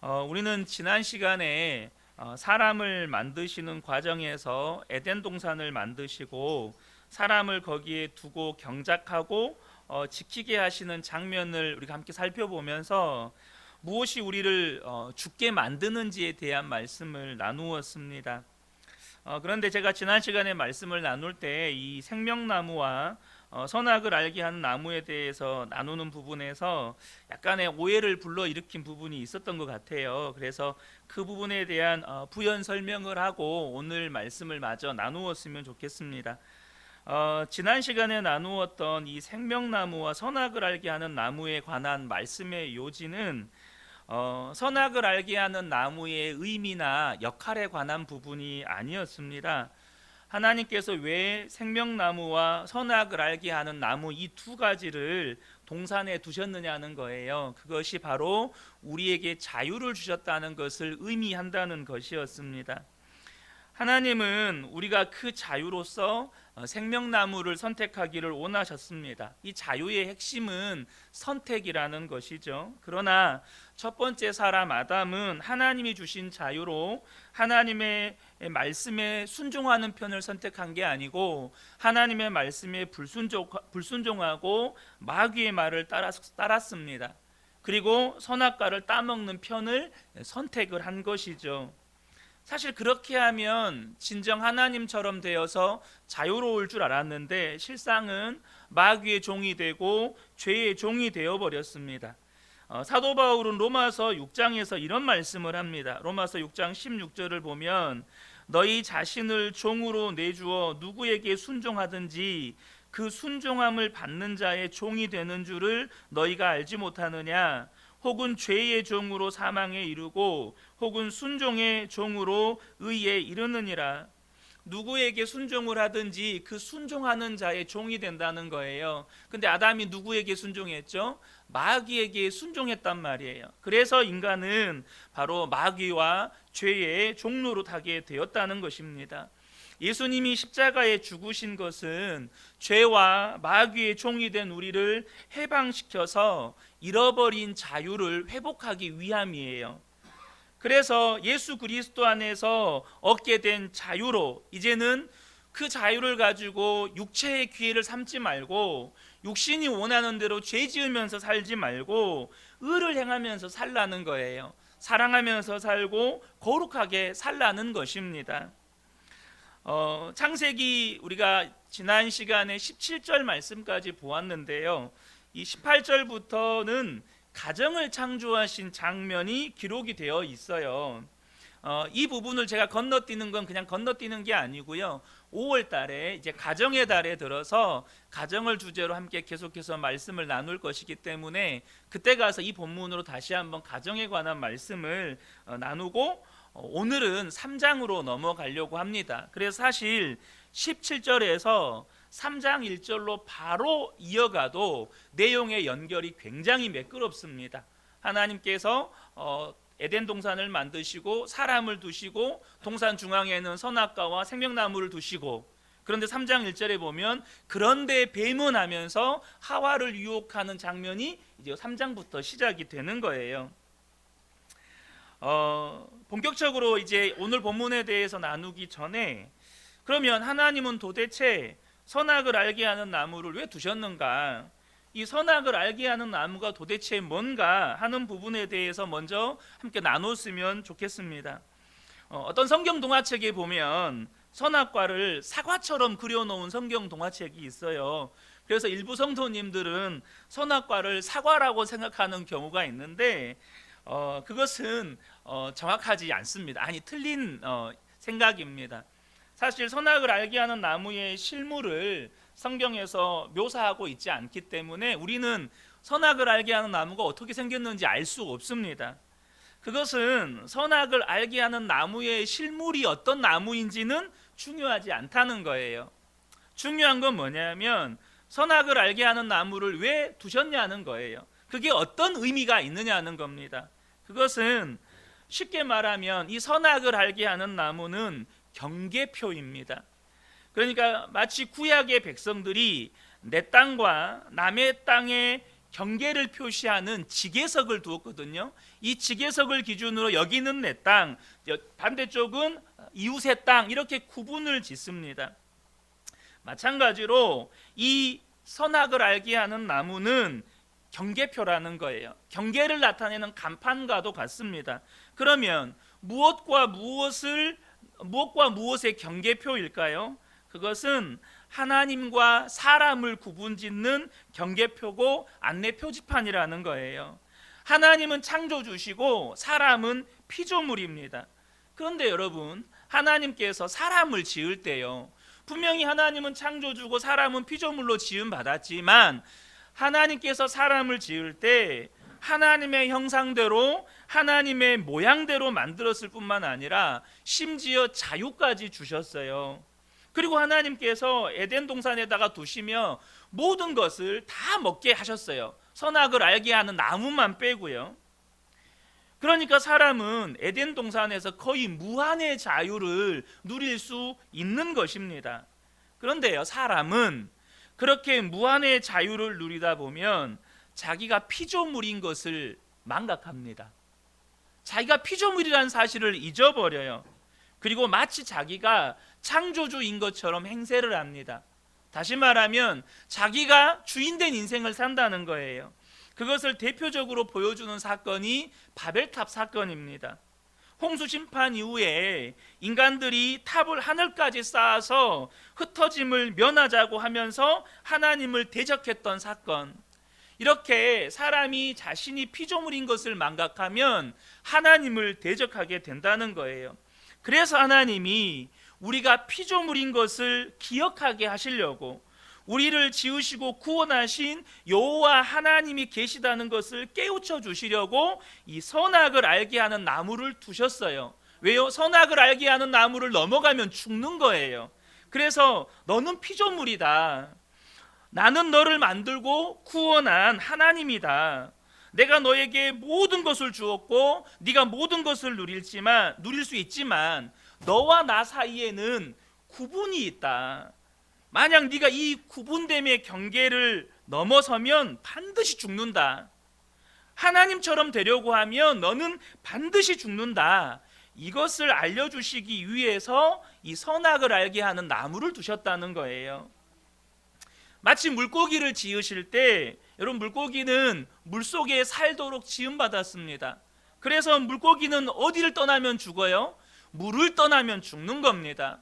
우리는 지난 시간에 사람을 만드시는 과정에서 에덴 동산을 만드시고 사람을 거기에 두고 경작하고 지키게 하시는 장면을 우리가 함께 살펴보면서 무엇이 우리를 죽게 만드는지에 대한 말씀을 나누었습니다. 그런데 제가 지난 시간에 말씀을 나눌 때 이 생명나무와 선악을 알게 하는 나무에 대해서 나누는 부분에서 약간의 오해를 불러일으킨 부분이 있었던 것 같아요. 그래서 그 부분에 대한 부연 설명을 하고 오늘 말씀을 마저 나누었으면 좋겠습니다. 지난 시간에 나누었던 이 생명나무와 선악을 알게 하는 나무에 관한 말씀의 요지는 선악을 알게 하는 나무의 의미나 역할에 관한 부분이 아니었습니다. 하나님께서 왜 생명나무와 선악을 알게 하는 나무 이 두 가지를 동산에 두셨느냐는 거예요. 그것이 바로 우리에게 자유를 주셨다는 것을 의미한다는 것이었습니다. 하나님은 우리가 그 자유로서 생명나무를 선택하기를 원하셨습니다. 이 자유의 핵심은 선택이라는 것이죠. 그러나 첫 번째 사람 아담은 하나님이 주신 자유로 하나님의 말씀에 순종하는 편을 선택한 게 아니고 하나님의 말씀에 불순종하고 마귀의 말을 따랐습니다. 그리고 선악과를 따먹는 편을 선택을 한 것이죠. 사실 그렇게 하면 진정 하나님처럼 되어서 자유로울 줄 알았는데 실상은 마귀의 종이 되고 죄의 종이 되어버렸습니다. 사도 바울은 로마서 6장에서 이런 말씀을 합니다. 로마서 6장 16절을 보면 너희 자신을 종으로 내주어 누구에게 순종하든지 그 순종함을 받는 자의 종이 되는 줄을 너희가 알지 못하느냐. 혹은 죄의 종으로 사망에 이르고 혹은 순종의 종으로 의에 이르느니라. 누구에게 순종을 하든지 그 순종하는 자의 종이 된다는 거예요. 근데 아담이 누구에게 순종했죠? 마귀에게 순종했단 말이에요. 그래서 인간은 바로 마귀와 죄의 종로로 타게 되었다는 것입니다. 예수님이 십자가에 죽으신 것은 죄와 마귀의 종이 된 우리를 해방시켜서 잃어버린 자유를 회복하기 위함이에요. 그래서 예수 그리스도 안에서 얻게 된 자유로 이제는 그 자유를 가지고 육체의 기회를 삼지 말고 육신이 원하는 대로 죄 지으면서 살지 말고 의를 행하면서 살라는 거예요. 사랑하면서 살고 거룩하게 살라는 것입니다. 창세기 우리가 지난 시간에 17절 말씀까지 보았는데요. 이 18절부터는 가정을 창조하신 장면이 기록이 되어 있어요. 이 부분을 제가 건너뛰는 건 그냥 건너뛰는 게 아니고요. 5월 달에 이제 가정의 달에 들어서 가정을 주제로 함께 계속해서 말씀을 나눌 것이기 때문에 그때 가서 이 본문으로 다시 한번 가정에 관한 말씀을 나누고 오늘은 3장으로 넘어가려고 합니다. 그래서 사실 17절에서 3장 1절로 바로 이어가도 내용의 연결이 굉장히 매끄럽습니다. 하나님께서 에덴 동산을 만드시고 사람을 두시고 동산 중앙에는 선악과와 생명나무를 두시고 그런데 3장 1절에 보면 그런데 뱀은 하면서 하와를 유혹하는 장면이 이제 3장부터 시작이 되는 거예요. 본격적으로 이제 오늘 본문에 대해서 나누기 전에 그러면 하나님은 도대체 선악을 알게 하는 나무를 왜 두셨는가? 이 선악을 알게 하는 나무가 도대체 뭔가 하는 부분에 대해서 먼저 함께 나눴으면 좋겠습니다. 어떤 성경 동화책에 보면 선악과를 사과처럼 그려놓은 성경 동화책이 있어요. 그래서 일부 성도님들은 선악과를 사과라고 생각하는 경우가 있는데 그것은 정확하지 않습니다. 아니 틀린 생각입니다. 사실 선악을 알게 하는 나무의 실물을 성경에서 묘사하고 있지 않기 때문에 우리는 선악을 알게 하는 나무가 어떻게 생겼는지 알 수 없습니다. 그것은 선악을 알게 하는 나무의 실물이 어떤 나무인지는 중요하지 않다는 거예요. 중요한 건 뭐냐면 선악을 알게 하는 나무를 왜 두셨냐는 거예요. 그게 어떤 의미가 있느냐는 겁니다. 그것은 쉽게 말하면 이 선악을 알게 하는 나무는 경계표입니다. 그러니까 마치 구약의 백성들이 내 땅과 남의 땅의 경계를 표시하는 지계석을 두었거든요. 이 지계석을 기준으로 여기는 내 땅, 반대쪽은 이웃의 땅, 이렇게 구분을 짓습니다. 마찬가지로 이 선악을 알게 하는 나무는 경계표라는 거예요. 경계를 나타내는 간판과도 같습니다. 그러면 무엇과 무엇의 경계표일까요? 그것은 하나님과 사람을 구분짓는 경계표고 안내 표지판이라는 거예요. 하나님은 창조주시고 사람은 피조물입니다. 그런데 여러분, 하나님께서 사람을 지을 때요, 분명히 하나님은 창조주고 사람은 피조물로 지음 받았지만 하나님께서 사람을 지을 때 하나님의 형상대로 하나님의 모양대로 만들었을 뿐만 아니라 심지어 자유까지 주셨어요. 그리고 하나님께서 에덴 동산에다가 두시며 모든 것을 다 먹게 하셨어요. 선악을 알게 하는 나무만 빼고요. 그러니까 사람은 에덴 동산에서 거의 무한의 자유를 누릴 수 있는 것입니다. 그런데요, 사람은 그렇게 무한의 자유를 누리다 보면 자기가 피조물인 것을 망각합니다. 자기가 피조물이라는 사실을 잊어버려요. 그리고 마치 자기가 창조주인 것처럼 행세를 합니다. 다시 말하면 자기가 주인된 인생을 산다는 거예요. 그것을 대표적으로 보여주는 사건이 바벨탑 사건입니다. 홍수 심판 이후에 인간들이 탑을 하늘까지 쌓아서 흩어짐을 면하자고 하면서 하나님을 대적했던 사건. 이렇게 사람이 자신이 피조물인 것을 망각하면 하나님을 대적하게 된다는 거예요. 그래서 하나님이 우리가 피조물인 것을 기억하게 하시려고 우리를 지으시고 구원하신 여호와 하나님이 계시다는 것을 깨우쳐 주시려고 이 선악을 알게 하는 나무를 두셨어요. 왜요? 선악을 알게 하는 나무를 넘어가면 죽는 거예요. 그래서 너는 피조물이다. 나는 너를 만들고 구원한 하나님이다. 내가 너에게 모든 것을 주었고 네가 모든 것을 누릴 수 있지만 너와 나 사이에는 구분이 있다. 만약 네가 이 구분됨의 경계를 넘어서면 반드시 죽는다. 하나님처럼 되려고 하면 너는 반드시 죽는다. 이것을 알려주시기 위해서 이 선악을 알게 하는 나무를 두셨다는 거예요. 마치 물고기를 지으실 때 여러분, 물고기는 물속에 살도록 지음받았습니다. 그래서 물고기는 어디를 떠나면 죽어요? 물을 떠나면 죽는 겁니다.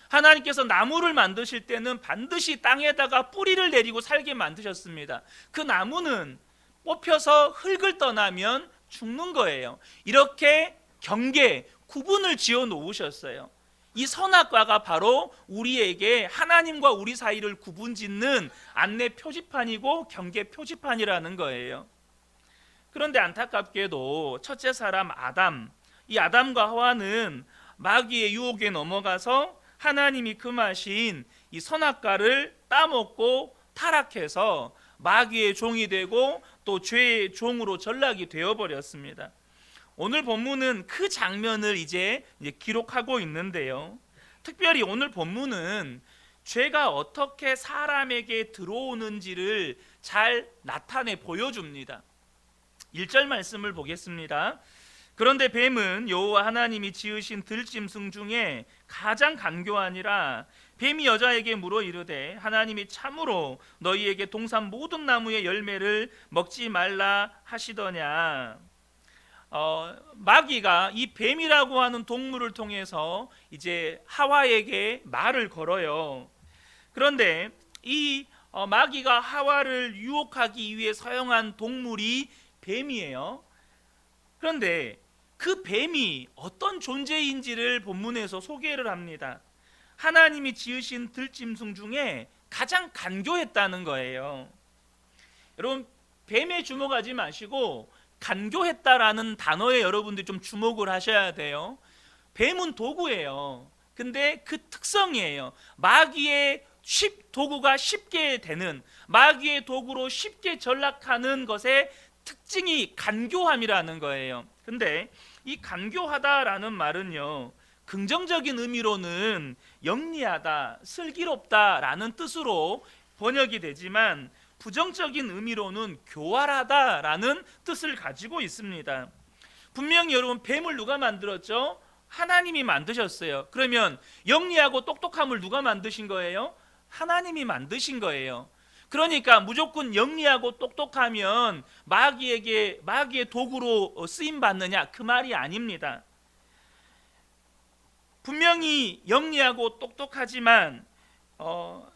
하나님께서 나무를 만드실 때는 반드시 땅에다가 뿌리를 내리고 살게 만드셨습니다. 그 나무는 뽑혀서 흙을 떠나면 죽는 거예요. 이렇게 경계, 구분을 지어 놓으셨어요. 이 선악과가 바로 우리에게 하나님과 우리 사이를 구분짓는 안내 표지판이고 경계 표지판이라는 거예요. 그런데 안타깝게도 첫째 사람 아담, 이 아담과 하와는 마귀의 유혹에 넘어가서 하나님이 금하신 이 선악과를 따먹고 타락해서 마귀의 종이 되고 또 죄의 종으로 전락이 되어버렸습니다. 오늘 본문은 그 장면을 이제 기록하고 있는데요. 특별히 오늘 본문은 죄가 어떻게 사람에게 들어오는지를 잘 나타내 보여줍니다. 1절 말씀을 보겠습니다. 그런데 뱀은 여호와 하나님이 지으신 들짐승 중에 가장 간교하니라. 뱀이 여자에게 물어 이르되 하나님이 참으로 너희에게 동산 모든 나무의 열매를 먹지 말라 하시더냐. 마귀가 이 뱀이라고 하는 동물을 통해서 이제 하와에게 말을 걸어요. 그런데 이 마귀가 하와를 유혹하기 위해 사용한 동물이 뱀이에요. 그런데 그 뱀이 어떤 존재인지를 본문에서 소개를 합니다. 하나님이 지으신 들짐승 중에 가장 간교했다는 거예요. 여러분, 뱀에 주목하지 마시고 간교했다라는 단어에 여러분들이 좀 주목을 하셔야 돼요. 뱀은 도구예요. 근데 그 특성이에요. 마귀의 도구가 쉽게 되는, 마귀의 도구로 쉽게 전락하는 것의 특징이 간교함이라는 거예요. 근데 이 간교하다라는 말은요, 긍정적인 의미로는 영리하다, 슬기롭다라는 뜻으로 번역이 되지만 부정적인 의미로는 교활하다라는 뜻을 가지고 있습니다. 분명히 여러분, 뱀을 누가 만들었죠? 하나님이 만드셨어요. 그러면 영리하고 똑똑함을 누가 만드신 거예요? 하나님이 만드신 거예요. 그러니까 무조건 영리하고 똑똑하면 마귀의 도구로 쓰임 받느냐, 그 말이 아닙니다. 분명히 영리하고 똑똑하지만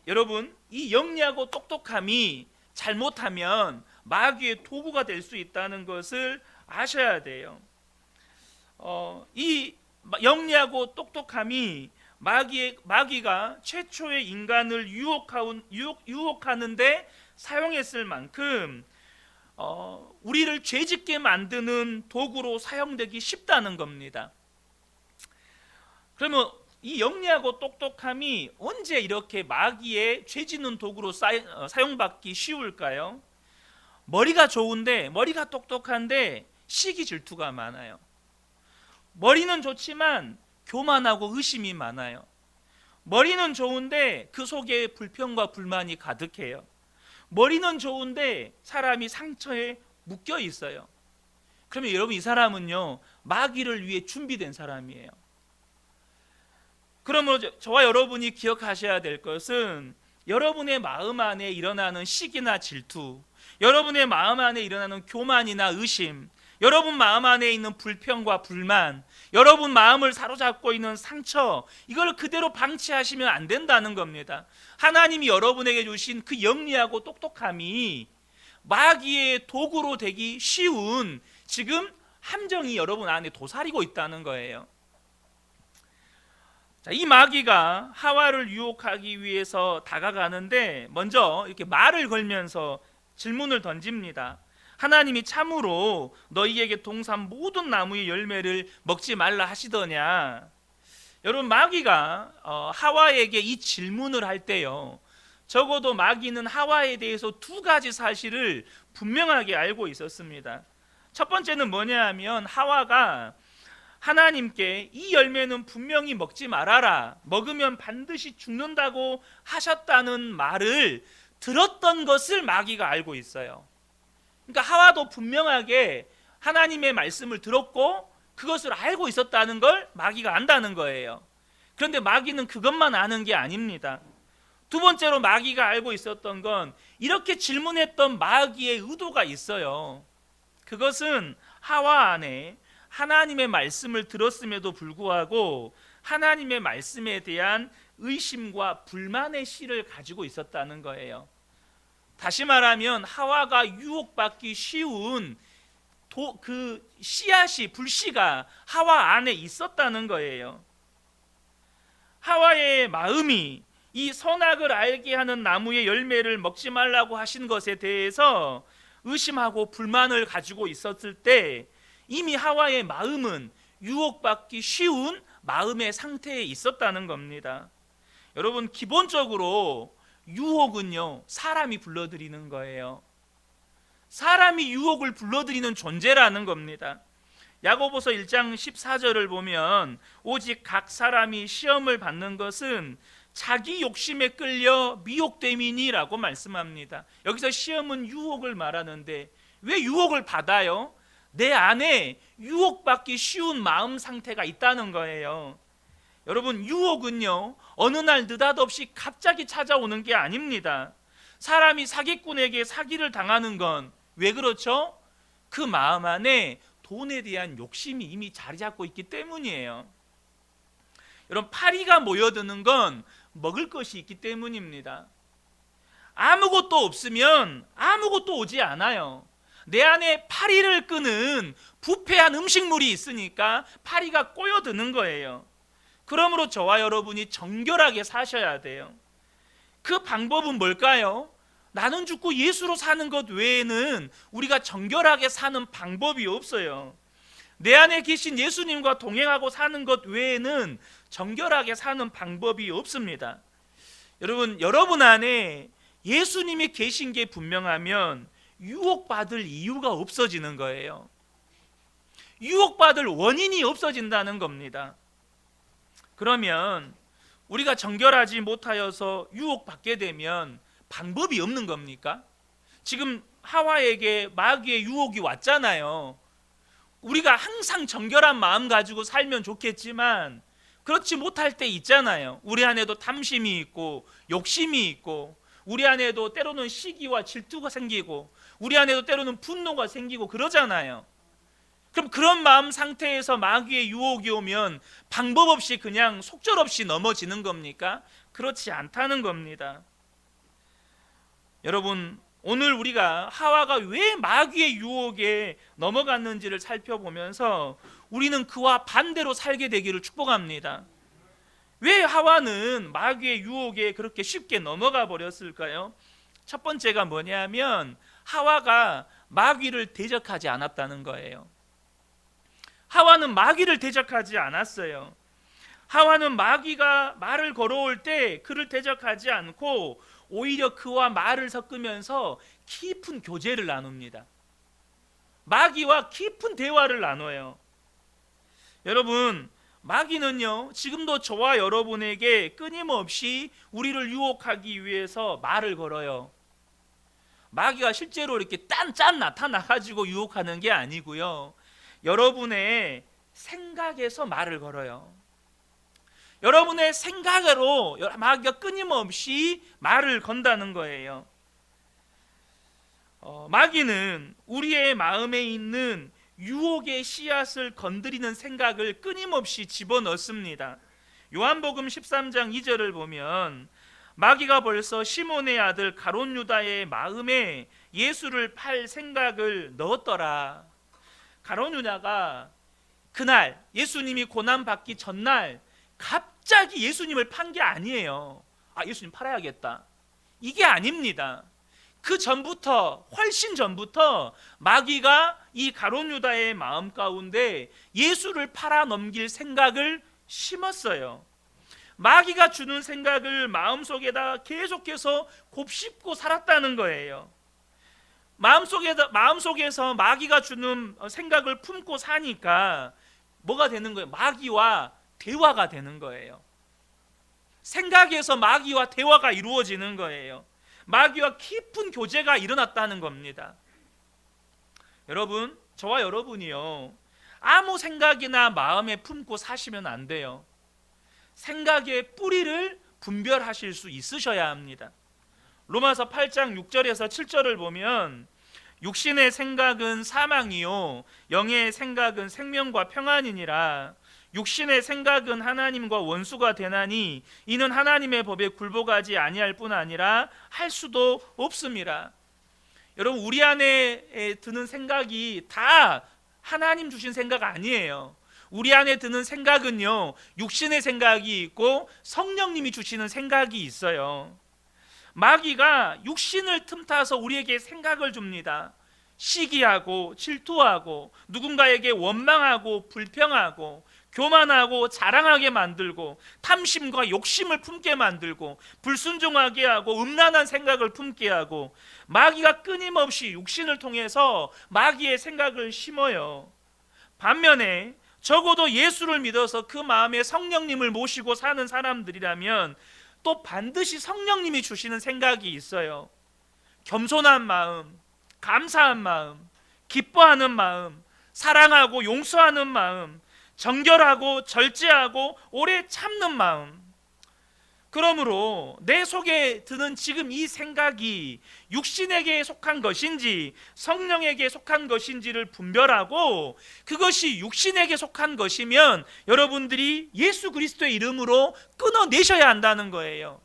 여러분, 이 영리하고 똑똑함이 잘못하면 마귀의 도구가 될 수 있다는 것을 아셔야 돼요. 이 영리하고 똑똑함이 마귀가 최초의 인간을 유혹하는데 사용했을 만큼 우리를 죄짓게 만드는 도구로 사용되기 쉽다는 겁니다. 그러면 이 영리하고 똑똑함이 언제 이렇게 마귀의 죄짓는 도구로 사용받기 쉬울까요? 머리가 좋은데, 머리가 똑똑한데 시기 질투가 많아요. 머리는 좋지만 교만하고 의심이 많아요. 머리는 좋은데 그 속에 불평과 불만이 가득해요. 머리는 좋은데 사람이 상처에 묶여 있어요. 그러면 여러분, 이 사람은요, 마귀를 위해 준비된 사람이에요. 그러므로 저와 여러분이 기억하셔야 될 것은, 여러분의 마음 안에 일어나는 시기나 질투, 여러분의 마음 안에 일어나는 교만이나 의심, 여러분 마음 안에 있는 불평과 불만, 여러분 마음을 사로잡고 있는 상처, 이걸 그대로 방치하시면 안 된다는 겁니다. 하나님이 여러분에게 주신 그 영리하고 똑똑함이 마귀의 도구로 되기 쉬운 지금 함정이 여러분 안에 도사리고 있다는 거예요. 자, 이 마귀가 하와를 유혹하기 위해서 다가가는데 먼저 이렇게 말을 걸면서 질문을 던집니다. 하나님이 참으로 너희에게 동산 모든 나무의 열매를 먹지 말라 하시더냐? 여러분, 마귀가 하와에게 이 질문을 할 때요, 적어도 마귀는 하와에 대해서 두 가지 사실을 분명하게 알고 있었습니다. 첫 번째는 뭐냐 하면, 하와가 하나님께 이 열매는 분명히 먹지 말아라, 먹으면 반드시 죽는다고 하셨다는 말을 들었던 것을 마귀가 알고 있어요. 그러니까 하와도 분명하게 하나님의 말씀을 들었고 그것을 알고 있었다는 걸 마귀가 안다는 거예요. 그런데 마귀는 그것만 아는 게 아닙니다. 두 번째로 마귀가 알고 있었던 건, 이렇게 질문했던 마귀의 의도가 있어요. 그것은 하와 안에 하나님의 말씀을 들었음에도 불구하고 하나님의 말씀에 대한 의심과 불만의 씨를 가지고 있었다는 거예요. 다시 말하면 하와가 유혹받기 쉬운 그 씨앗이, 불씨가 하와 안에 있었다는 거예요. 하와의 마음이 이 선악을 알게 하는 나무의 열매를 먹지 말라고 하신 것에 대해서 의심하고 불만을 가지고 있었을 때, 이미 하와의 마음은 유혹받기 쉬운 마음의 상태에 있었다는 겁니다. 여러분, 기본적으로 유혹은요, 사람이 불러들이는 거예요. 사람이 유혹을 불러들이는 존재라는 겁니다. 야고보서 1장 14절을 보면, 오직 각 사람이 시험을 받는 것은 자기 욕심에 끌려 미혹됨이니라고 말씀합니다. 여기서 시험은 유혹을 말하는데, 왜 유혹을 받아요? 내 안에 유혹받기 쉬운 마음 상태가 있다는 거예요. 여러분, 유혹은요, 어느 날 느닷없이 갑자기 찾아오는 게 아닙니다. 사람이 사기꾼에게 사기를 당하는 건 왜 그렇죠? 그 마음 안에 돈에 대한 욕심이 이미 자리 잡고 있기 때문이에요. 여러분, 파리가 모여드는 건 먹을 것이 있기 때문입니다. 아무것도 없으면 아무것도 오지 않아요. 내 안에 파리를 끄는 부패한 음식물이 있으니까 파리가 꼬여드는 거예요. 그러므로 저와 여러분이 정결하게 사셔야 돼요. 그 방법은 뭘까요? 나는 죽고 예수로 사는 것 외에는 우리가 정결하게 사는 방법이 없어요. 내 안에 계신 예수님과 동행하고 사는 것 외에는 정결하게 사는 방법이 없습니다. 여러분 안에 예수님이 계신 게 분명하면 유혹받을 이유가 없어지는 거예요. 유혹받을 원인이 없어진다는 겁니다. 그러면 우리가 정결하지 못하여서 유혹받게 되면 방법이 없는 겁니까? 지금 하와에게 마귀의 유혹이 왔잖아요. 우리가 항상 정결한 마음 가지고 살면 좋겠지만 그렇지 못할 때 있잖아요. 우리 안에도 탐심이 있고 욕심이 있고 우리 안에도 때로는 시기와 질투가 생기고 우리 안에도 때로는 분노가 생기고 그러잖아요. 그럼 그런 마음 상태에서 마귀의 유혹이 오면 방법 없이 그냥 속절없이 넘어지는 겁니까? 그렇지 않다는 겁니다. 여러분, 오늘 우리가 하와가 왜 마귀의 유혹에 넘어갔는지를 살펴보면서 우리는 그와 반대로 살게 되기를 축복합니다. 왜 하와는 마귀의 유혹에 그렇게 쉽게 넘어가 버렸을까요? 첫 번째가 뭐냐면 하와가 마귀를 대적하지 않았다는 거예요. 하와는 마귀를 대적하지 않았어요. 하와는 마귀가 말을 걸어올 때 그를 대적하지 않고 오히려 그와 말을 섞으면서 깊은 교제를 나눕니다. 마귀와 깊은 대화를 나눠요. 여러분, 마귀는요 지금도 저와 여러분에게 끊임없이 우리를 유혹하기 위해서 말을 걸어요. 마귀가 실제로 이렇게 짠 나타나가지고 유혹하는 게 아니고요, 여러분의 생각에서 말을 걸어요. 여러분의 생각으로 마귀가 끊임없이 말을 건다는 거예요. 마귀는 우리의 마음에 있는 유혹의 씨앗을 건드리는 생각을 끊임없이 집어넣습니다. 요한복음 13장 2절을 보면 마귀가 벌써 시몬의 아들 가롯 유다의 마음에 예수를 팔 생각을 넣었더라. 가롯 유다가 그날 예수님이 고난 받기 전날 갑자기 예수님을 판 게 아니에요. 예수님 팔아야겠다, 이게 아닙니다. 그 전부터, 훨씬 전부터 마귀가 이 가롯 유다의 마음 가운데 예수를 팔아 넘길 생각을 심었어요. 마귀가 주는 생각을 마음속에다 계속해서 곱씹고 살았다는 거예요. 마음속에서 마귀가 주는 생각을 품고 사니까 뭐가 되는 거예요? 마귀와 대화가 되는 거예요. 생각에서 마귀와 대화가 이루어지는 거예요. 마귀와 깊은 교제가 일어났다는 겁니다. 여러분, 저와 여러분이요 아무 생각이나 마음에 품고 사시면 안 돼요. 생각의 뿌리를 분별하실 수 있으셔야 합니다. 로마서 8장 6절에서 7절을 보면 육신의 생각은 사망이요 영의 생각은 생명과 평안이니라. 육신의 생각은 하나님과 원수가 되나니 이는 하나님의 법에 굴복하지 아니할 뿐 아니라 할 수도 없습니다. 여러분, 우리 안에 드는 생각이 다 하나님 주신 생각 아니에요. 우리 안에 드는 생각은요 육신의 생각이 있고 성령님이 주시는 생각이 있어요. 마귀가 육신을 틈타서 우리에게 생각을 줍니다. 시기하고 질투하고 누군가에게 원망하고 불평하고 교만하고 자랑하게 만들고 탐심과 욕심을 품게 만들고 불순종하게 하고 음란한 생각을 품게 하고, 마귀가 끊임없이 육신을 통해서 마귀의 생각을 심어요. 반면에 적어도 예수를 믿어서 그 마음에 성령님을 모시고 사는 사람들이라면 또 반드시 성령님이 주시는 생각이 있어요. 겸손한 마음, 감사한 마음, 기뻐하는 마음, 사랑하고 용서하는 마음, 정결하고 절제하고 오래 참는 마음. 그러므로 내 속에 드는 지금 이 생각이 육신에게 속한 것인지 성령에게 속한 것인지를 분별하고, 그것이 육신에게 속한 것이면 여러분들이 예수 그리스도의 이름으로 끊어내셔야 한다는 거예요.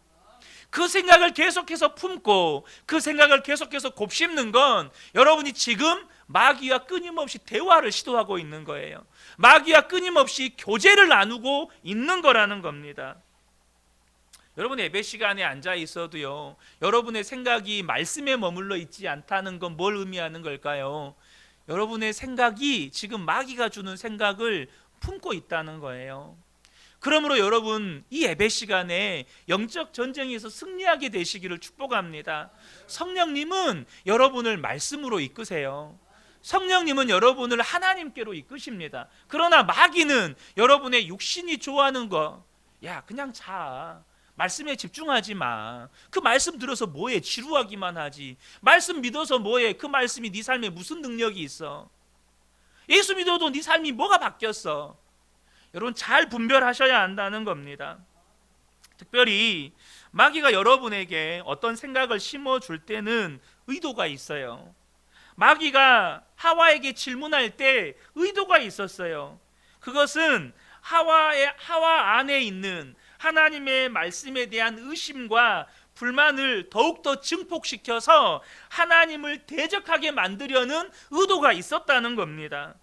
그 생각을 계속해서 품고 그 생각을 계속해서 곱씹는 건 여러분이 지금 마귀와 끊임없이 대화를 시도하고 있는 거예요. 마귀와 끊임없이 교제를 나누고 있는 거라는 겁니다. 여러분, 예배 시간에 앉아 있어도요 여러분의 생각이 말씀에 머물러 있지 않다는 건 뭘 의미하는 걸까요? 여러분의 생각이 지금 마귀가 주는 생각을 품고 있다는 거예요. 그러므로 여러분, 이 예배 시간에 영적 전쟁에서 승리하게 되시기를 축복합니다. 성령님은 여러분을 말씀으로 이끄세요. 성령님은 여러분을 하나님께로 이끄십니다. 그러나 마귀는 여러분의 육신이 좋아하는 거, 야 그냥 자, 말씀에 집중하지 마. 그 말씀 들어서 뭐해? 지루하기만 하지. 말씀 믿어서 뭐해? 그 말씀이 네 삶에 무슨 능력이 있어? 예수 믿어도 네 삶이 뭐가 바뀌었어? 여러분 잘 분별하셔야 한다는 겁니다. 특별히 마귀가 여러분에게 어떤 생각을 심어줄 때는 의도가 있어요. 마귀가 하와에게 질문할 때 의도가 있었어요. 그것은 하와 안에 있는 하나님의 말씀에 대한 의심과 불만을 더욱더 증폭시켜서 하나님을 대적하게 만들려는 의도가 있었다는 겁니다.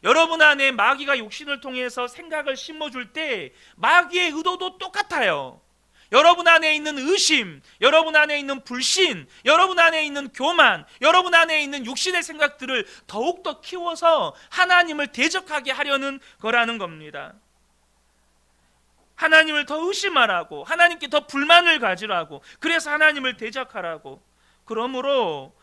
여러분 안에 마귀가 육신을 통해서 생각을 심어줄 때 마귀의 의도도 똑같아요. 여러분 안에 있는 의심, 여러분 안에 있는 불신, 여러분 안에 있는 교만, 여러분 안에 있는 육신의 생각들을 더욱더 키워서 하나님을 대적하게 하려는 거라는 겁니다. 하나님을 더 의심하라고, 하나님께 더 불만을 가지라고, 그래서 하나님을 대적하라고. 그러므로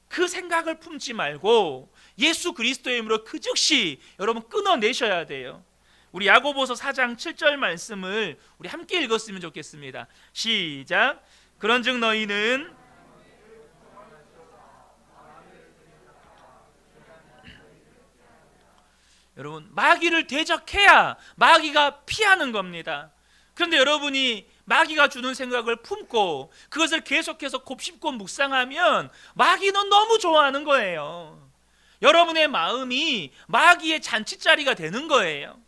그 생각을 품지 말고 예수 그리스도의 이름으로 그 즉시 여러분 끊어내셔야 돼요. 우리 야고보서 4장 7절 말씀을 우리 함께 읽었으면 좋겠습니다. 시작. 그런즉 너희는 여러분 마귀를 대적해야 마귀가 피하는 겁니다. 그런데 여러분이 마귀가 주는 생각을 품고 그것을 계속해서 곱씹고 묵상하면 마귀는 너무 좋아하는 거예요. 여러분의 마음이 마귀의 잔치자리가 되는 거예요.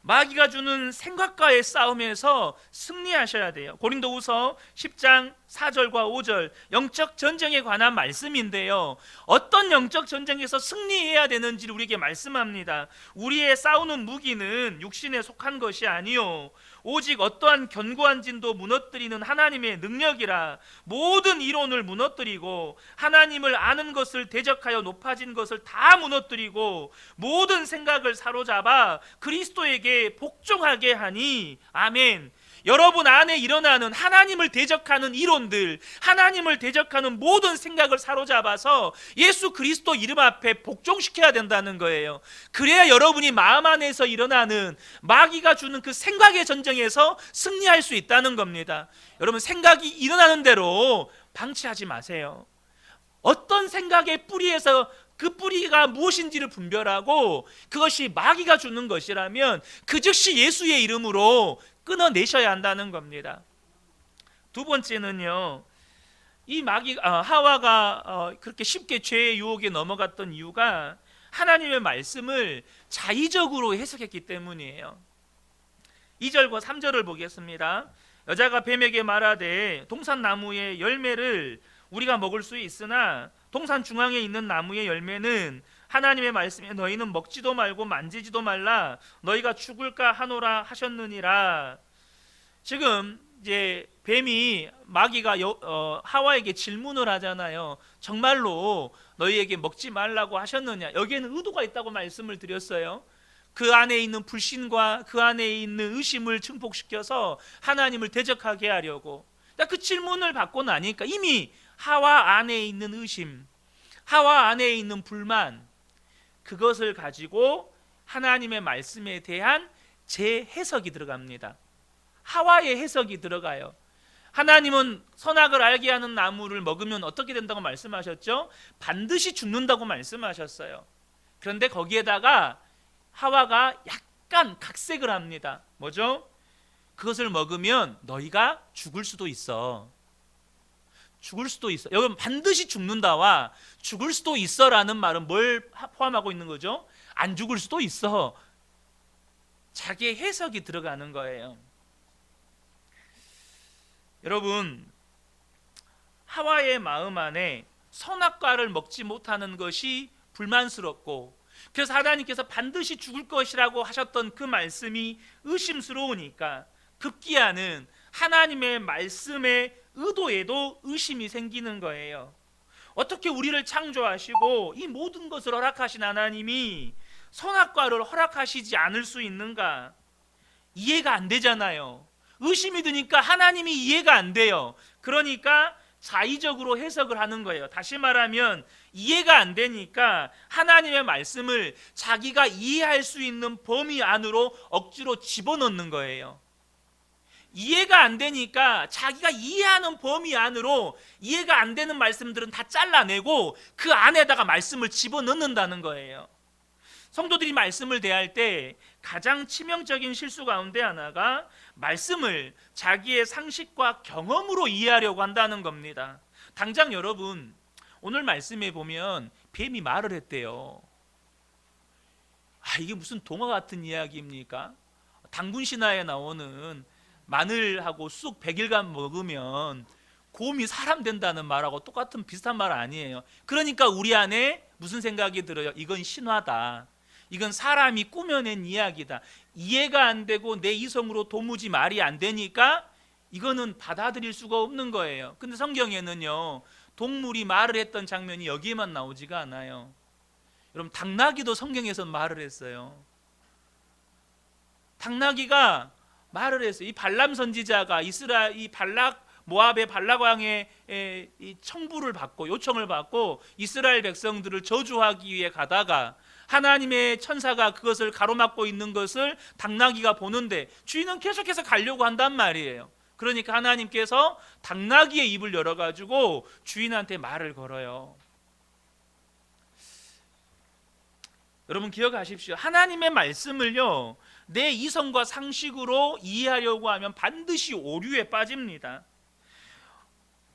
마귀가 주는 생각과의 싸움에서 승리하셔야 돼요. 고린도후서 10장 4절과 5절 영적 전쟁에 관한 말씀인데요, 어떤 영적 전쟁에서 승리해야 되는지를 우리에게 말씀합니다. 우리의 싸우는 무기는 육신에 속한 것이 아니요 오직 어떠한 견고한 진도 무너뜨리는 하나님의 능력이라. 모든 이론을 무너뜨리고 하나님을 아는 것을 대적하여 높아진 것을 다 무너뜨리고 모든 생각을 사로잡아 그리스도에게 복종하게 하니. 아멘. 여러분 안에 일어나는 하나님을 대적하는 이론들, 하나님을 대적하는 모든 생각을 사로잡아서 예수 그리스도 이름 앞에 복종시켜야 된다는 거예요. 그래야 여러분이 마음 안에서 일어나는 마귀가 주는 그 생각의 전쟁에서 승리할 수 있다는 겁니다. 여러분 생각이 일어나는 대로 방치하지 마세요. 어떤 생각의 뿌리에서 그 뿌리가 무엇인지를 분별하고 그것이 마귀가 주는 것이라면 그 즉시 예수의 이름으로 끊어내셔야 한다는 겁니다. 두 번째는요, 이 하와가 그렇게 쉽게 죄의 유혹에 넘어갔던 이유가 하나님의 말씀을 자의적으로 해석했기 때문이에요. 2절과 3절을 보겠습니다. 여자가 뱀에게 말하되 동산나무의 열매를 우리가 먹을 수 있으나 동산 중앙에 있는 나무의 열매는 하나님의 말씀에 너희는 먹지도 말고 만지지도 말라 너희가 죽을까 하노라 하셨느니라. 지금 이제 뱀이 마귀가 하와에게 질문을 하잖아요. 정말로 너희에게 먹지 말라고 하셨느냐? 여기에는 의도가 있다고 말씀을 드렸어요. 그 안에 있는 불신과 그 안에 있는 의심을 증폭시켜서 하나님을 대적하게 하려고. 그 질문을 받고 나니까 이미 하와 안에 있는 의심, 하와 안에 있는 불만, 그것을 가지고 하나님의 말씀에 대한 재해석이 들어갑니다. 하와의 해석이 들어가요. 하나님은 선악을 알게 하는 나무를 먹으면 어떻게 된다고 말씀하셨죠? 반드시 죽는다고 말씀하셨어요. 그런데 거기에다가 하와가 약간 각색을 합니다. 뭐죠? 그것을 먹으면 너희가 죽을 수도 있어. 죽을 수도 있어. 여러분 반드시 죽는다와 죽을 수도 있어라는 말은 뭘 포함하고 있는 거죠? 안 죽을 수도 있어. 자기의 해석이 들어가는 거예요. 여러분 하와의 마음 안에 선악과를 먹지 못하는 것이 불만스럽고 그래서 하나님께서 반드시 죽을 것이라고 하셨던 그 말씀이 의심스러우니까 급기야는 하나님의 말씀의 의도에도 의심이 생기는 거예요. 어떻게 우리를 창조하시고 이 모든 것을 허락하신 하나님이 선악과를 허락하시지 않을 수 있는가? 이해가 안 되잖아요. 의심이 드니까 하나님이 이해가 안 돼요. 그러니까 자의적으로 해석을 하는 거예요. 다시 말하면 이해가 안 되니까 하나님의 말씀을 자기가 이해할 수 있는 범위 안으로 억지로 집어넣는 거예요. 이해가 안 되니까 자기가 이해하는 범위 안으로 이해가 안 되는 말씀들은 다 잘라내고 그 안에다가 말씀을 집어넣는다는 거예요. 성도들이 말씀을 대할 때 가장 치명적인 실수 가운데 하나가 말씀을 자기의 상식과 경험으로 이해하려고 한다는 겁니다. 당장 여러분, 오늘 말씀에 보면 뱀이 말을 했대요. 이게 무슨 동화 같은 이야기입니까? 당군 신화에 나오는 마늘하고 쑥 100일간 먹으면 곰이 사람 된다는 말하고 똑같은 비슷한 말 아니에요. 그러니까 우리 안에 무슨 생각이 들어요? 이건 신화다. 이건 사람이 꾸며낸 이야기다. 이해가 안 되고 내 이성으로 도무지 말이 안 되니까 이거는 받아들일 수가 없는 거예요. 근데 성경에는요, 동물이 말을 했던 장면이 여기에만 나오지가 않아요. 여러분, 당나귀도 성경에서 말을 했어요. 당나귀가 말을 했어요. 이 발람 선지자가 이 모압의 발락 왕의 이 청부를 받고 요청을 받고 이스라엘 백성들을 저주하기 위해 가다가 하나님의 천사가 그것을 가로막고 있는 것을 당나귀가 보는데 주인은 계속해서 가려고 한단 말이에요. 그러니까 하나님께서 당나귀의 입을 열어가지고 주인한테 말을 걸어요. 여러분 기억하십시오. 하나님의 말씀을요, 내 이성과 상식으로 이해하려고 하면 반드시 오류에 빠집니다.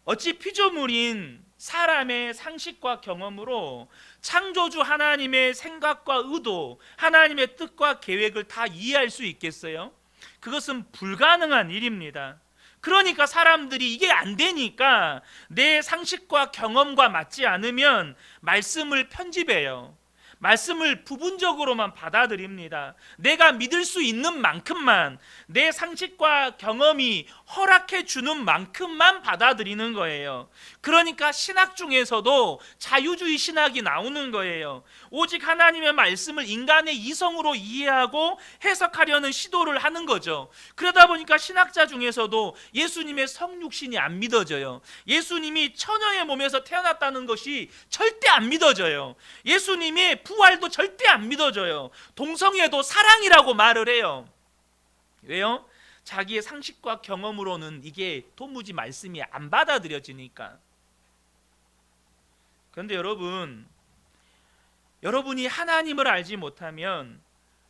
어찌 피조물인 사람의 상식과 경험으로 창조주 하나님의 생각과 의도, 하나님의 뜻과 계획을 다 이해할 수 있겠어요? 그것은 불가능한 일입니다. 그러니까 사람들이 이게 안 되니까 내 상식과 경험과 맞지 않으면 말씀을 편집해요. 말씀을 부분적으로만 받아들입니다. 내가 믿을 수 있는 만큼만, 내 상식과 경험이 허락해 주는 만큼만 받아들이는 거예요. 그러니까 신학 중에서도 자유주의 신학이 나오는 거예요. 오직 하나님의 말씀을 인간의 이성으로 이해하고 해석하려는 시도를 하는 거죠. 그러다 보니까 신학자 중에서도 예수님의 성육신이 안 믿어져요. 예수님이 처녀의 몸에서 태어났다는 것이 절대 안 믿어져요. 예수님의 부활도 절대 안 믿어져요. 동성애도 사랑이라고 말을 해요. 왜요? 자기의 상식과 경험으로는 이게 도무지 말씀이 안 받아들여지니까. 그런데 여러분이 하나님을 알지 못하면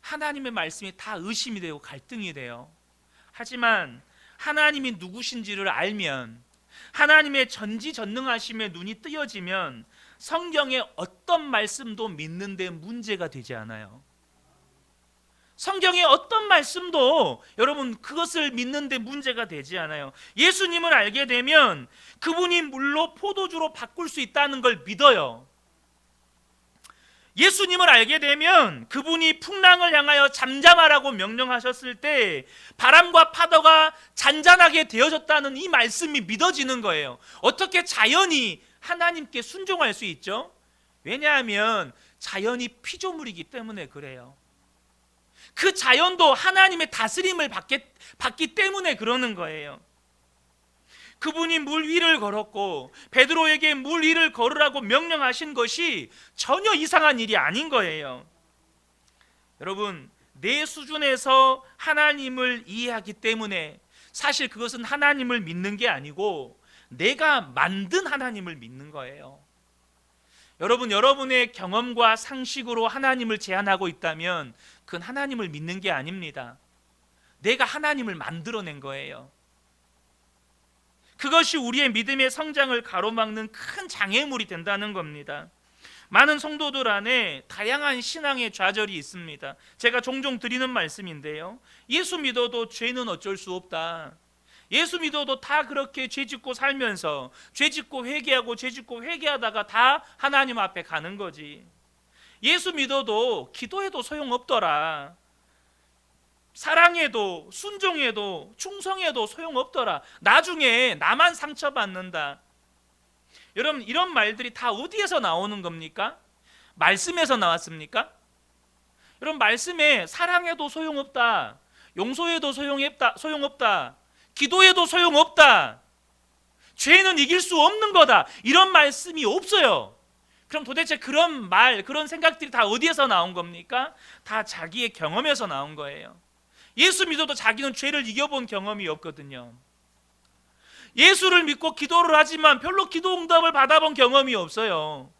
하나님의 말씀이 다 의심이 되고 갈등이 돼요. 하지만 하나님이 누구신지를 알면, 하나님의 전지전능하심에 눈이 뜨여지면 성경의 어떤 말씀도 믿는데 문제가 되지 않아요. 성경의 어떤 말씀도 여러분 그것을 믿는데 문제가 되지 않아요. 예수님을 알게 되면 그분이 물로 포도주로 바꿀 수 있다는 걸 믿어요. 예수님을 알게 되면 그분이 풍랑을 향하여 잠잠하라고 명령하셨을 때 바람과 파도가 잔잔하게 되어졌다는 이 말씀이 믿어지는 거예요. 어떻게 자연이 하나님께 순종할 수 있죠? 왜냐하면 자연이 피조물이기 때문에 그래요. 그 자연도 하나님의 다스림을 받기 때문에 그러는 거예요. 그분이 물 위를 걸었고 베드로에게 물 위를 걸으라고 명령하신 것이 전혀 이상한 일이 아닌 거예요. 여러분, 내 수준에서 하나님을 이해하기 때문에 사실 그것은 하나님을 믿는 게 아니고 내가 만든 하나님을 믿는 거예요. 여러분의 경험과 상식으로 하나님을 제한하고 있다면 그건 하나님을 믿는 게 아닙니다. 내가 하나님을 만들어낸 거예요. 그것이 우리의 믿음의 성장을 가로막는 큰 장애물이 된다는 겁니다. 많은 성도들 안에 다양한 신앙의 좌절이 있습니다. 제가 종종 드리는 말씀인데요, 예수 믿어도 죄는 어쩔 수 없다. 예수 믿어도 다 그렇게 죄짓고 살면서 죄짓고 회개하다가 다 하나님 앞에 가는 거지. 예수 믿어도 기도해도 소용없더라. 사랑해도 순종해도 충성해도 소용없더라. 나중에 나만 상처받는다. 여러분, 이런 말들이 다 어디에서 나오는 겁니까? 말씀에서 나왔습니까? 여러분, 말씀에 사랑해도 소용없다, 용서해도 소용없다, 기도해도 소용없다, 죄는 이길 수 없는 거다, 이런 말씀이 없어요. 그럼 도대체 그런 생각들이 다 어디에서 나온 겁니까? 다 자기의 경험에서 나온 거예요. 예수 믿어도 자기는 죄를 이겨본 경험이 없거든요. 예수를 믿고 기도를 하지만 별로 기도 응답을 받아본 경험이 없어요.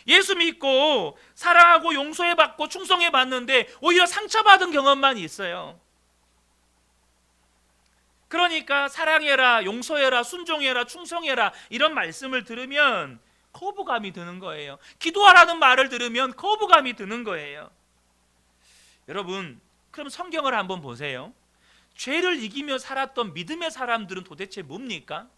예수 믿고 사랑하고 용서해받고 충성해봤는데 오히려 상처받은 경험만 있어요. 그러니까 사랑해라, 용서해라, 순종해라, 충성해라 이런 말씀을 들으면 거부감이 드는 거예요. 기도하라는 말을 들으면 거부감이 드는 거예요. 여러분, 그럼 성경을 한번 보세요. 죄를 이기며 살았던 믿음의 사람들은 도대체 뭡니까?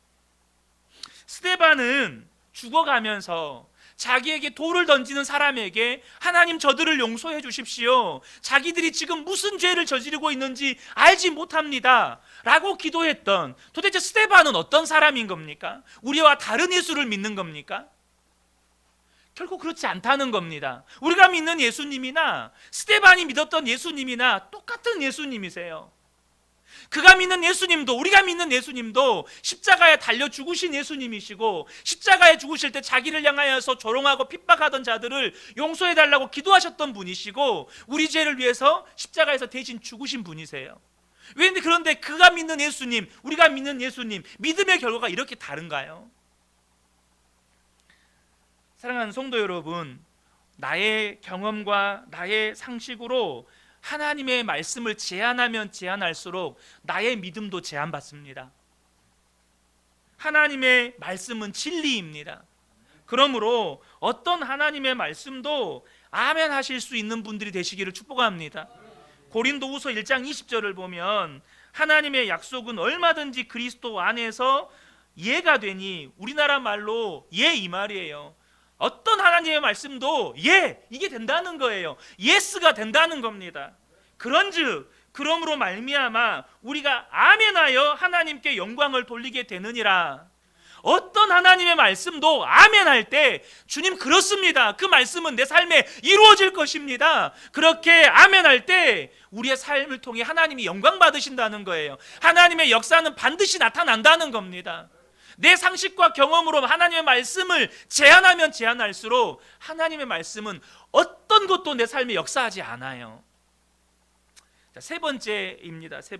스데반은 죽어가면서 자기에게 돌을 던지는 사람에게 하나님 저들을 용서해 주십시오, 자기들이 지금 무슨 죄를 저지르고 있는지 알지 못합니다 라고 기도했던, 도대체 스데반은 어떤 사람인 겁니까? 우리와 다른 예수를 믿는 겁니까? 결국 그렇지 않다는 겁니다. 우리가 믿는 예수님이나 스데반이 믿었던 예수님이나 똑같은 예수님이세요. 그가 믿는 예수님도, 우리가 믿는 예수님도 십자가에 달려 죽으신 예수님이시고, 십자가에 죽으실 때 자기를 향하여서 조롱하고 핍박하던 자들을 용서해달라고 기도하셨던 분이시고, 우리 죄를 위해서 십자가에서 대신 죽으신 분이세요. 그런데 그가 믿는 예수님, 우리가 믿는 예수님, 믿음의 결과가 이렇게 다른가요? 사랑하는 성도 여러분, 나의 경험과 나의 상식으로 하나님의 말씀을 제한하면 제한할수록 나의 믿음도 제한받습니다. 하나님의 말씀은 진리입니다. 그러므로 어떤 하나님의 말씀도 아멘 하실 수 있는 분들이 되시기를 축복합니다. 고린도후서 1장 20절을 보면 하나님의 약속은 얼마든지 그리스도 안에서 예가 되니, 우리나라 말로 예 이 말이에요. 어떤 하나님의 말씀도 예, 이게 된다는 거예요. 예스가 된다는 겁니다. 그런즉 그러므로 말미암아 우리가 아멘하여 하나님께 영광을 돌리게 되느니라. 어떤 하나님의 말씀도 아멘할 때 주님 그렇습니다, 그 말씀은 내 삶에 이루어질 것입니다, 그렇게 아멘할 때 우리의 삶을 통해 하나님이 영광 받으신다는 거예요. 하나님의 역사는 반드시 나타난다는 겁니다. 내 상식과 경험으로 하나님의 말씀을 제한하면 제한할수록 하나님의 말씀은 어떤 것도 내 삶에 역사하지 않아요. 자, 세 번째입니다. 세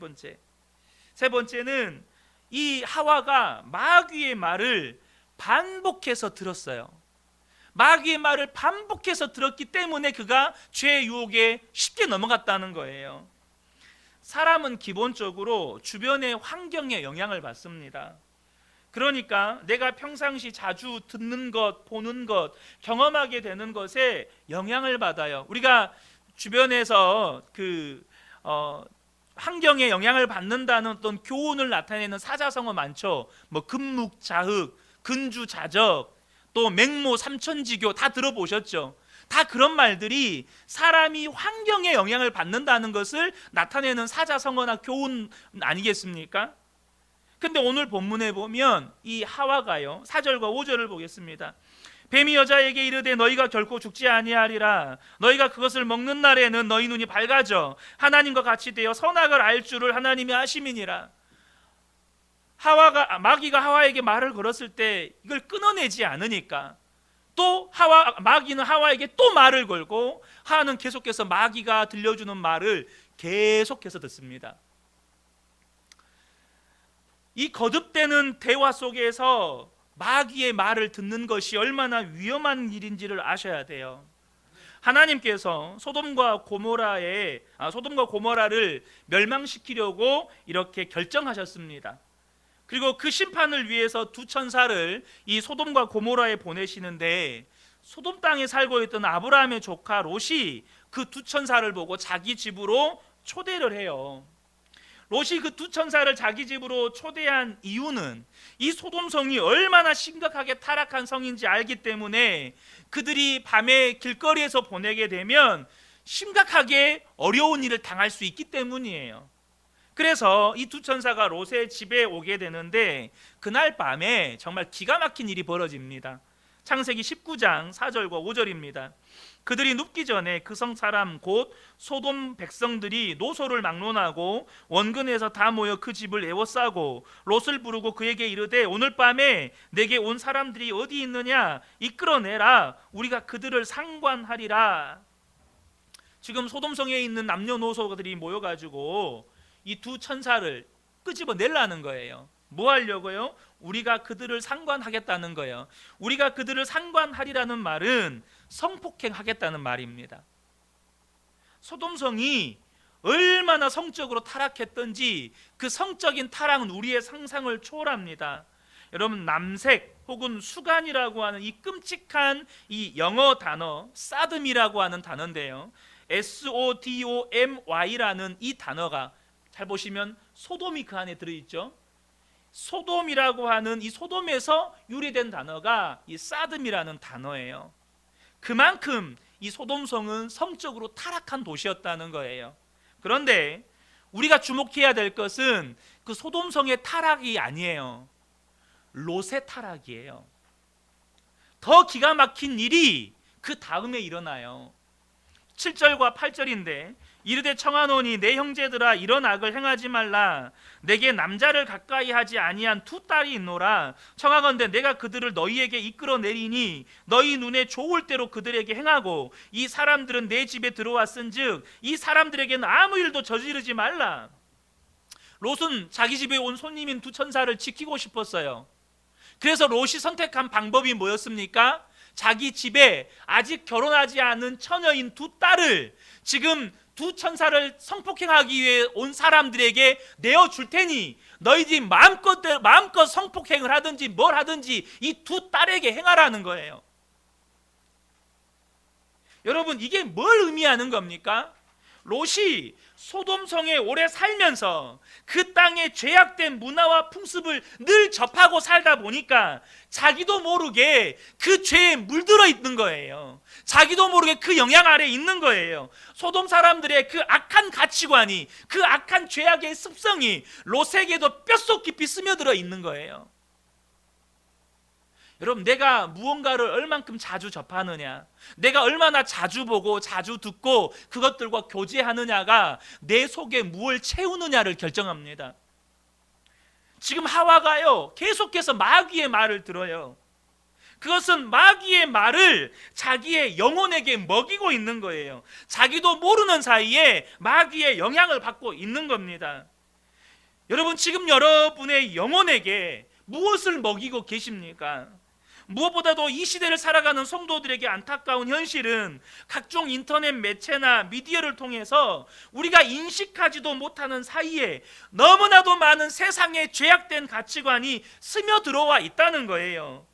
번째는 이 하와가 마귀의 말을 반복해서 들었어요. 마귀의 말을 반복해서 들었기 때문에 그가 죄의 유혹에 쉽게 넘어갔다는 거예요. 사람은 기본적으로 주변의 환경에 영향을 받습니다. 그러니까 내가 평상시 자주 듣는 것, 보는 것, 경험하게 되는 것에 영향을 받아요. 우리가 주변에서 환경에 영향을 받는다는 어떤 교훈을 나타내는 사자성어 많죠. 뭐 금묵자흑, 근주자적, 또 맹모 삼천지교 다 들어보셨죠? 다 그런 말들이 사람이 환경에 영향을 받는다는 것을 나타내는 사자성어나 교훈 아니겠습니까? 근데 오늘 본문에 보면 이 하와가요, 4절과 5절을 보겠습니다. 뱀이 여자에게 이르되 너희가 결코 죽지 아니하리라. 너희가 그것을 먹는 날에는 너희 눈이 밝아져 하나님과 같이 되어 선악을 알 줄을 하나님이 아심이니라. 마귀가 하와에게 말을 걸었을 때 이걸 끊어내지 않으니까 또 마귀는 하와에게 또 말을 걸고, 하와는 계속해서 마귀가 들려주는 말을 계속해서 듣습니다. 이 거듭되는 대화 속에서 마귀의 말을 듣는 것이 얼마나 위험한 일인지를 아셔야 돼요. 하나님께서 소돔과 고모라를 멸망시키려고 이렇게 결정하셨습니다. 그리고 그 심판을 위해서 두 천사를 이 소돔과 고모라에 보내시는데, 소돔 땅에 살고 있던 아브라함의 조카 롯이 그 두 천사를 보고 자기 집으로 초대를 해요. 롯이 그 두 천사를 자기 집으로 초대한 이유는 이 소돔성이 얼마나 심각하게 타락한 성인지 알기 때문에 그들이 밤에 길거리에서 보내게 되면 심각하게 어려운 일을 당할 수 있기 때문이에요. 그래서 이 두 천사가 롯의 집에 오게 되는데 그날 밤에 정말 기가 막힌 일이 벌어집니다. 창세기 19장 4절과 5절입니다. 그들이 눕기 전에 그 성 사람 곧 소돔 백성들이 노소를 막론하고 원근에서 다 모여 그 집을 에워싸고 롯을 부르고 그에게 이르되 오늘 밤에 내게 온 사람들이 어디 있느냐 이끌어내라, 우리가 그들을 상관하리라. 지금 소돔성에 있는 남녀노소들이 모여가지고 이 두 천사를 끄집어 내려는 거예요. 뭐 하려고요? 우리가 그들을 상관하겠다는 거예요. 우리가 그들을 상관하리라는 말은 성폭행하겠다는 말입니다. 소돔성이 얼마나 성적으로 타락했던지 그 성적인 타락은 우리의 상상을 초월합니다. 여러분, 남색 혹은 수간이라고 하는 이 끔찍한 이 영어 단어 사듬이라고 하는 단어인데요, SODOMY라는 이 단어가 잘 보시면 소돔이 그 안에 들어있죠. 소돔이라고 하는 이 소돔에서 유래된 단어가 이 사듬이라는 단어예요. 그만큼 이 소돔성은 성적으로 타락한 도시였다는 거예요. 그런데 우리가 주목해야 될 것은 그 소돔성의 타락이 아니에요. 롯의 타락이에요. 더 기가 막힌 일이 그 다음에 일어나요. 7절과 8절인데, 이르되 청하노니 내 형제들아 이런 악을 행하지 말라. 내게 남자를 가까이 하지 아니한 두 딸이 있노라. 청하건대 내가 그들을 너희에게 이끌어 내리니 너희 눈에 좋을 대로 그들에게 행하고, 이 사람들은 내 집에 들어왔은즉 이 사람들에게는 아무 일도 저지르지 말라. 롯은 자기 집에 온 손님인 두 천사를 지키고 싶었어요. 그래서 롯이 선택한 방법이 뭐였습니까? 자기 집에 아직 결혼하지 않은 처녀인 두 딸을 지금 두 천사를 성폭행하기 위해 온 사람들에게 내어줄 테니 너희들이 마음껏 성폭행을 하든지 뭘 하든지 이 두 딸에게 행하라는 거예요. 여러분, 이게 뭘 의미하는 겁니까? 롯이 소돔성에 오래 살면서 그 땅의 죄악된 문화와 풍습을 늘 접하고 살다 보니까 자기도 모르게 그 죄에 물들어 있는 거예요. 자기도 모르게 그 영향 아래에 있는 거예요. 소돔 사람들의 그 악한 가치관이, 그 악한 죄악의 습성이 롯에게도 뼛속 깊이 스며들어 있는 거예요. 여러분, 내가 무언가를 얼만큼 자주 접하느냐, 내가 얼마나 자주 보고 자주 듣고 그것들과 교제하느냐가 내 속에 무엇을 채우느냐를 결정합니다. 지금 하와가요, 계속해서 마귀의 말을 들어요. 그것은 마귀의 말을 자기의 영혼에게 먹이고 있는 거예요. 자기도 모르는 사이에 마귀의 영향을 받고 있는 겁니다. 여러분, 지금 여러분의 영혼에게 무엇을 먹이고 계십니까? 무엇보다도 이 시대를 살아가는 성도들에게 안타까운 현실은 각종 인터넷 매체나 미디어를 통해서 우리가 인식하지도 못하는 사이에 너무나도 많은 세상의 죄악된 가치관이 스며들어와 있다는 거예요.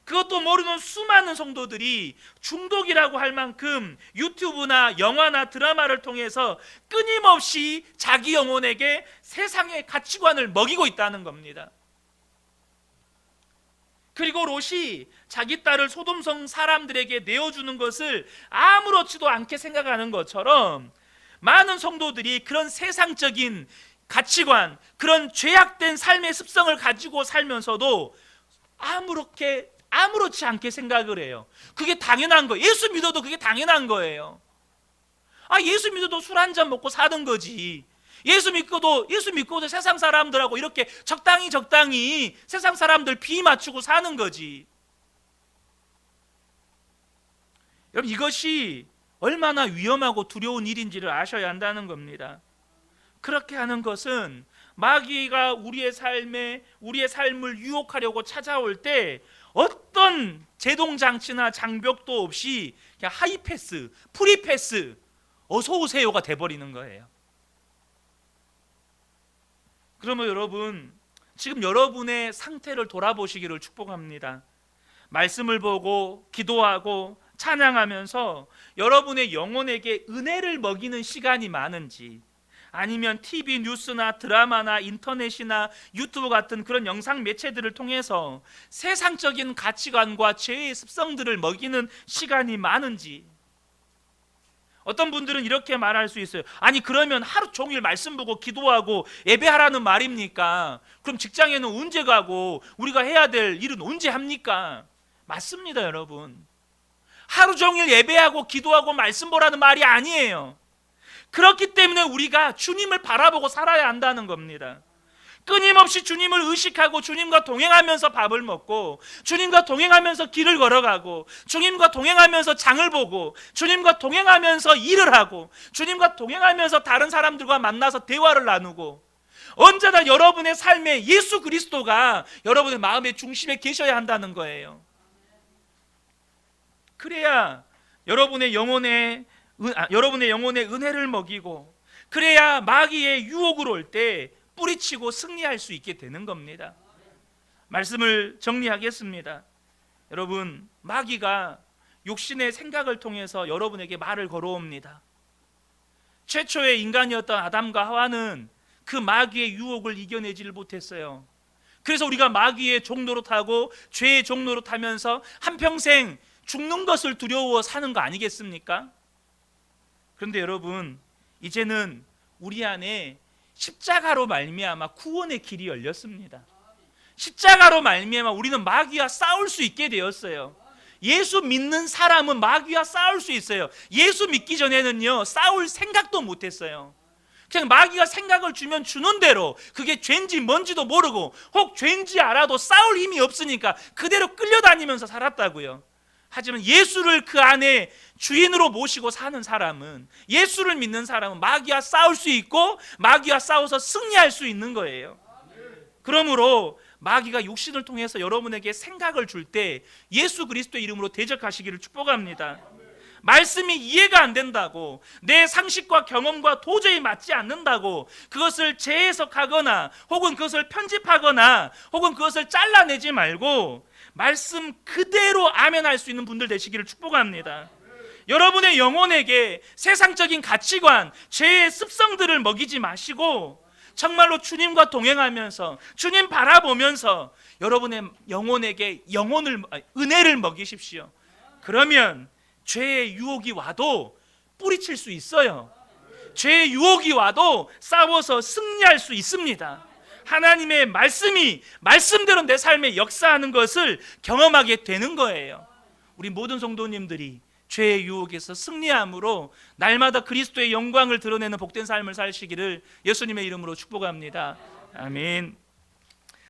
그것도 모르는 수많은 성도들이 중독이라고 할 만큼 유튜브나 영화나 드라마를 통해서 끊임없이 자기 영혼에게 세상의 가치관을 먹이고 있다는 겁니다. 그리고 롯이 자기 딸을 소돔성 사람들에게 내어주는 것을 아무렇지도 않게 생각하는 것처럼 많은 성도들이 그런 세상적인 가치관, 그런 죄악된 삶의 습성을 가지고 살면서도 아무렇지 않게 생각을 해요. 그게 당연한 거예요. 예수 믿어도 그게 당연한 거예요. 예수 믿어도 술 한 잔 먹고 사는 거지. 예수 믿고도 세상 사람들하고 이렇게 적당히 세상 사람들 비 맞추고 사는 거지. 여러분, 이것이 얼마나 위험하고 두려운 일인지를 아셔야 한다는 겁니다. 그렇게 하는 것은 마귀가 우리의 삶을 유혹하려고 찾아올 때 어떤 제동장치나 장벽도 없이 그냥 하이패스, 프리패스, 어서 오세요가 돼버리는 거예요. 그러면 여러분, 지금 여러분의 상태를 돌아보시기를 축복합니다. 말씀을 보고 기도하고 찬양하면서 여러분의 영혼에게 은혜를 먹이는 시간이 많은지, 아니면 TV 뉴스나 드라마나 인터넷이나 유튜브 같은 그런 영상 매체들을 통해서 세상적인 가치관과 죄의 습성들을 먹이는 시간이 많은지. 어떤 분들은 이렇게 말할 수 있어요. 그러면 하루 종일 말씀 보고 기도하고 예배하라는 말입니까? 그럼 직장에는 언제 가고 우리가 해야 될 일은 언제 합니까? 맞습니다, 여러분. 하루 종일 예배하고 기도하고 말씀 보라는 말이 아니에요. 그렇기 때문에 우리가 주님을 바라보고 살아야 한다는 겁니다. 끊임없이 주님을 의식하고 주님과 동행하면서 밥을 먹고, 주님과 동행하면서 길을 걸어가고, 주님과 동행하면서 장을 보고, 주님과 동행하면서 일을 하고, 주님과 동행하면서 다른 사람들과 만나서 대화를 나누고, 언제나 여러분의 삶에 예수 그리스도가 여러분의 마음의 중심에 계셔야 한다는 거예요. 그래야 여러분의 영혼의 은혜를 먹이고, 그래야 마귀의 유혹을 올 때 뿌리치고 승리할 수 있게 되는 겁니다. 말씀을 정리하겠습니다. 여러분, 마귀가 육신의 생각을 통해서 여러분에게 말을 걸어옵니다. 최초의 인간이었던 아담과 하와는 그 마귀의 유혹을 이겨내지를 못했어요. 그래서 우리가 마귀의 종로로 타고 죄의 종로로 타면서 한평생 죽는 것을 두려워 사는 거 아니겠습니까? 그런데 여러분, 이제는 우리 안에 십자가로 말미암아 구원의 길이 열렸습니다. 십자가로 말미암아 우리는 마귀와 싸울 수 있게 되었어요. 예수 믿는 사람은 마귀와 싸울 수 있어요. 예수 믿기 전에는요, 싸울 생각도 못했어요. 그냥 마귀가 생각을 주면 주는 대로, 그게 죄인지 뭔지도 모르고, 혹 죄인지 알아도 싸울 힘이 없으니까 그대로 끌려다니면서 살았다고요. 하지만 예수를 그 안에 주인으로 모시고 사는 사람은, 예수를 믿는 사람은 마귀와 싸울 수 있고 마귀와 싸워서 승리할 수 있는 거예요. 그러므로 마귀가 육신을 통해서 여러분에게 생각을 줄 때 예수 그리스도의 이름으로 대적하시기를 축복합니다. 말씀이 이해가 안 된다고, 내 상식과 경험과 도저히 맞지 않는다고 그것을 재해석하거나 혹은 그것을 편집하거나 혹은 그것을 잘라내지 말고 말씀 그대로 아멘할 수 있는 분들 되시기를 축복합니다. 여러분의 영혼에게 세상적인 가치관, 죄의 습성들을 먹이지 마시고 정말로 주님과 동행하면서 주님 바라보면서 여러분의 영혼에게 은혜를 먹이십시오. 그러면 죄의 유혹이 와도 뿌리칠 수 있어요. 죄의 유혹이 와도 싸워서 승리할 수 있습니다. 하나님의 말씀이 말씀대로 내 삶에 역사하는 것을 경험하게 되는 거예요. 우리 모든 성도님들이 죄의 유혹에서 승리함으로 날마다 그리스도의 영광을 드러내는 복된 삶을 사시기를 예수님의 이름으로 축복합니다. 아멘.